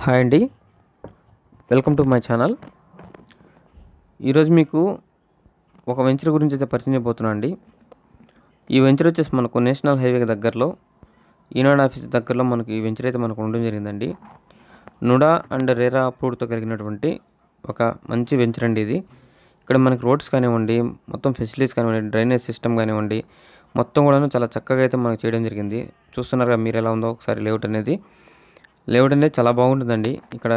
Hi అండి, welcome to my channel. ఈరోజు మీకు ఒక వెంచర్ గురించి అయితే పరిచయం చేయబోతున్నాను అండి. ఈ వెంచర్ వచ్చేసి మనకు నేషనల్ హైవేకి దగ్గరలో ఈనాడు ఆఫీస్ దగ్గరలో మనకి ఈ వెంచర్ అయితే మనకు ఉండడం జరిగిందండి. నుడా అండ్ రేరా అప్రూవ్డ్తో కలిగినటువంటి ఒక మంచి వెంచర్ అండి ఇది. ఇక్కడ మనకి రోడ్స్ కానివ్వండి, మొత్తం ఫెసిలిటీస్ కానివ్వండి, డ్రైనేజ్ సిస్టమ్ కానివ్వండి, మొత్తం కూడా చాలా చక్కగా అయితే మనకు చేయడం జరిగింది. చూస్తున్నారుగా మీరు ఎలా ఉందో ఒకసారి లేఅవుట్ అనేది చాలా బాగుంటుందండి. ఇక్కడ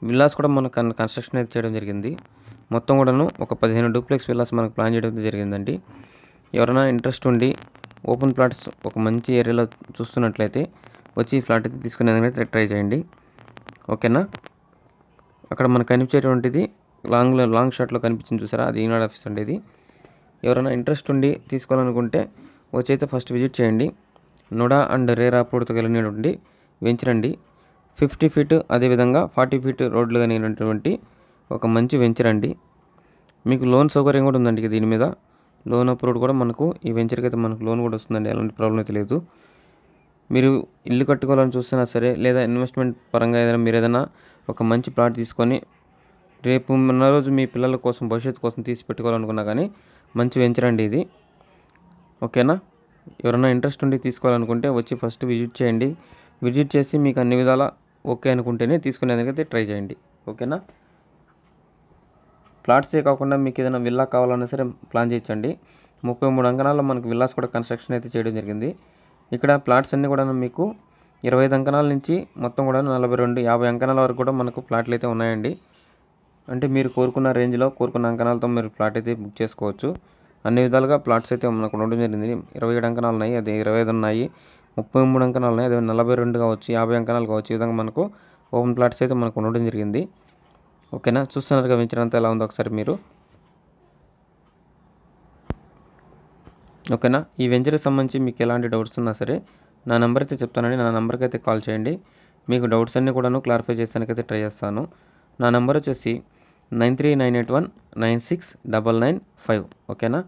విల్లాస్ కూడా మనకు కన్స్ట్రక్షన్ అయితే చేయడం జరిగింది. మొత్తం కూడాను ఒక 15 డూప్లెక్స్ విల్లాస్ మనకు ప్లాన్ చేయడం జరిగిందండి. ఎవరైనా ఇంట్రెస్ట్ ఉండి ఓపెన్ ప్లాట్స్ ఒక మంచి ఏరియాలో చూస్తున్నట్లయితే వచ్చి ఈ ఫ్లాట్ అయితే తీసుకునేందుకు ట్రై చేయండి. ఓకేనా. అక్కడ మనకు కనిపించేటువంటిది లాంగ్ షాట్లో కనిపించింది చూసారా, అది ఈనాడు ఆఫీస్ అండి. ఇది ఎవరైనా ఇంట్రెస్ట్ ఉండి తీసుకోవాలనుకుంటే వచ్చి అయితే ఫస్ట్ విజిట్ చేయండి. నుడా అండ్ రేరా అప్రూవ్డ్తో కలిగినటువంటి వెంచర్ అండి. 50 ఫీట్ అదేవిధంగా 40 ఫీట్ రోడ్లు కలిగినటువంటి ఒక మంచి వెంచర్ అండి. మీకు లోన్ సౌకర్యం కూడా ఉందండి. దీని మీద లోన్ అప్రూవ్డ్ కూడా మనకు ఈ వెంచర్కి అయితే మనకు లోన్ కూడా వస్తుందండి. ఎలాంటి ప్రాబ్లం అయితే లేదు. మీరు ఇల్లు కట్టుకోవాలని చూస్తున్నా సరే, లేదా ఇన్వెస్ట్మెంట్ పరంగా మీరు ఏదైనా ఒక మంచి ప్లాట్ తీసుకొని రేపు ఉన్న రోజు మీ పిల్లల కోసం భవిష్యత్తు కోసం తీసి పెట్టుకోవాలనుకున్నా కానీ మంచి వెంచర్ అండి ఇది. ఓకేనా. ఎవరైనా ఇంట్రెస్ట్ ఉండి తీసుకోవాలనుకుంటే వచ్చి ఫస్ట్ విజిట్ చేయండి. విజిట్ చేసి మీకు అన్ని విధాలా ఓకే అనుకుంటేనే తీసుకునేందుకైతే ట్రై చేయండి. ఓకేనా. ప్లాట్సే కాకుండా మీకు ఏదైనా విల్లా కావాలన్నా సరే ప్లాన్ చేయొచ్చండి. 33 అంకణాల్లో మనకు విల్లాస్ కూడా కన్స్ట్రక్షన్ అయితే చేయడం జరిగింది. ఇక్కడ ప్లాట్స్ అన్నీ కూడా మీకు 25 అంకణాల నుంచి మొత్తం కూడా 42-50 అంకణాల వరకు కూడా మనకు ప్లాట్లు అయితే ఉన్నాయండి. అంటే మీరు కోరుకున్న రేంజ్లో కోరుకున్న అంకణాలతో మీరు ప్లాట్ అయితే బుక్ చేసుకోవచ్చు. అన్ని విధాలుగా ప్లాట్స్ అయితే మనకు ఉండడం జరిగింది. 27 అంకణాలు ఉన్నాయి, అదే 25 ఉన్నాయి, 33 అంకణాలు ఉన్నాయి, అదే 42 కావచ్చు, 50 అంకణాలు కావచ్చు. ఈ విధంగా మనకు ఓపెన్ ప్లాట్స్ అయితే మనకు ఉండడం జరిగింది. ఓకేనా. చూస్తున్నారు వెంచర్ అంతా ఎలా ఉందో ఒకసారి మీరు. ఓకేనా. ఈ వెంచర్కి సంబంధించి మీకు ఎలాంటి డౌట్స్ ఉన్నా సరే నా నెంబర్ అయితే చెప్తానండి. నా నెంబర్కి అయితే కాల్ చేయండి. మీకు డౌట్స్ అన్నీ కూడాను క్లారిఫై చేస్తానికైతే ట్రై చేస్తాను. నా నెంబర్ వచ్చేసి 9398196995. ఓకేనా.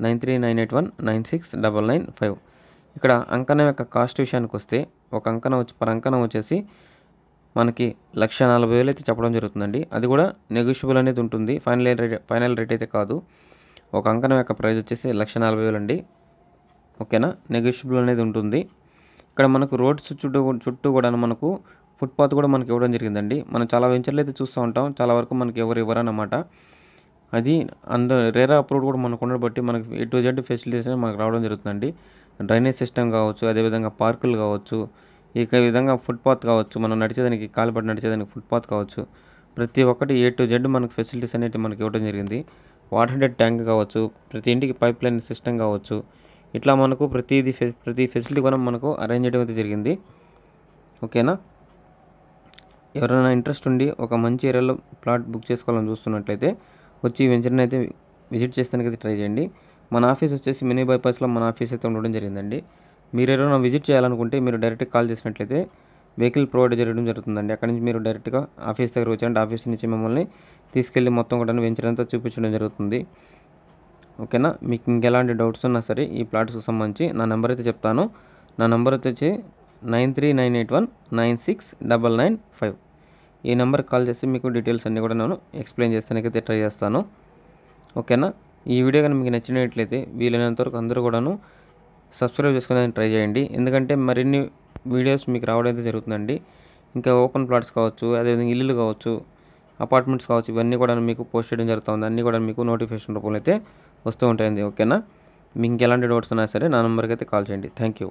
9398196995. ఇక్కడ అంకణం యొక్క కాస్ట్ విషయానికి వస్తే ఒక అంకణం వచ్చేసి మనకి 1,40,000 అయితే చెప్పడం జరుగుతుందండి. అది కూడా నెగోషియబుల్ అనేది ఉంటుంది. ఫైనల్ రేట్ అయితే కాదు. ఒక అంకణం యొక్క ప్రైస్ వచ్చేసి 1,40,000 అండి. ఓకేనా. నెగోషియబుల్ అనేది ఉంటుంది. ఇక్కడ మనకు రోడ్స్ చుట్టూ కూడా మనకు ఫుట్పాత్ కూడా మనకి ఇవ్వడం జరిగిందండి. మనం చాలా వెంచర్లు అయితే చూస్తూ ఉంటాం, చాలా వరకు మనకి ఎవరు ఇవ్వరన్నమాట. అది రేరా అప్రూవ్డ్ కూడా మనకు ఉండడం బట్టి మనకి A to Z ఫెసిలిటీస్ మనకు రావడం జరుగుతుందండి. డ్రైనేజ్ సిస్టమ్ కావచ్చు, అదేవిధంగా పార్కులు కావచ్చు, ఈ విధంగా ఫుట్పాత్ కావచ్చు, మనం నడిచేదానికి కాలుబడి నడిచేదానికి ఫుట్పాత్ కావచ్చు, ప్రతి ఒక్కటి A to Z మనకు ఫెసిలిటీస్ అనేవి మనకి ఇవ్వడం జరిగింది. వాటర్ హెడ్ ట్యాంక్ కావచ్చు, ప్రతి ఇంటికి పైప్ లైన్ సిస్టమ్ కావచ్చు, ఇట్లా మనకు ప్రతి ఫెసిలిటీ కూడా మనకు అరేంజ్ చేయడం అయితే జరిగింది. ఓకేనా. ఎవరైనా ఇంట్రెస్ట్ ఉండి ఒక మంచి ఏరియాలో ప్లాట్ బుక్ చేసుకోవాలని చూస్తున్నట్లయితే వచ్చి వెంచర్ని అయితే విజిట్ చేస్తానికైతే ట్రై చేయండి. మన ఆఫీస్ వచ్చేసి మినీ బైపాస్లో మన ఆఫీస్ అయితే ఉండడం జరిగిందండి. మీరు ఎవరైనా విజిట్ చేయాలనుకుంటే మీరు డైరెక్ట్గా కాల్ చేసినట్లయితే వెహికల్ ప్రొవైడ్ చేయడం జరుగుతుందండి. అక్కడి నుంచి మీరు డైరెక్ట్గా ఆఫీస్ దగ్గర వచ్చారంటే ఆఫీస్ నుంచి మిమ్మల్ని తీసుకెళ్ళి మొత్తం కూడా వెంచర్ అంతా చూపించడం జరుగుతుంది. ఓకేనా. మీకు ఇంకెలాంటి డౌట్స్ ఉన్నా సరే ఈ ప్లాట్స్కి సంబంధించి నా నెంబర్ అయితే చెప్తాను. నా నెంబర్ వచ్చి 9398196995. ఈ నెంబర్కి కాల్ చేసి మీకు డీటెయిల్స్ అన్నీ కూడా నేను ఎక్స్ప్లెయిన్ చేస్తానికైతే ట్రై చేస్తాను. ఓకేనా. ఈ వీడియో కానీ మీకు నచ్చినట్లయితే వీలైనంత వరకు అందరూ కూడాను సబ్స్క్రైబ్ చేసుకునేది ట్రై చేయండి. ఎందుకంటే మరిన్ని వీడియోస్ మీకు రావడం అయితే జరుగుతుందండి. ఇంకా ఓపెన్ ప్లాట్స్ కావచ్చు, అదేవిధంగా ఇల్లులు కావచ్చు, అపార్ట్మెంట్స్ కావచ్చు, ఇవన్నీ కూడా మీకు పోస్ట్ చేయడం జరుగుతుంది. అన్నీ కూడా మీకు నోటిఫికేషన్ రూపంలో అయితే వస్తూ ఉంటాయండి. ఓకేనా. మీకు ఎలాంటి డౌట్స్ ఉన్నా సరే నా నెంబర్కి అయితే కాల్ చేయండి. Thank you.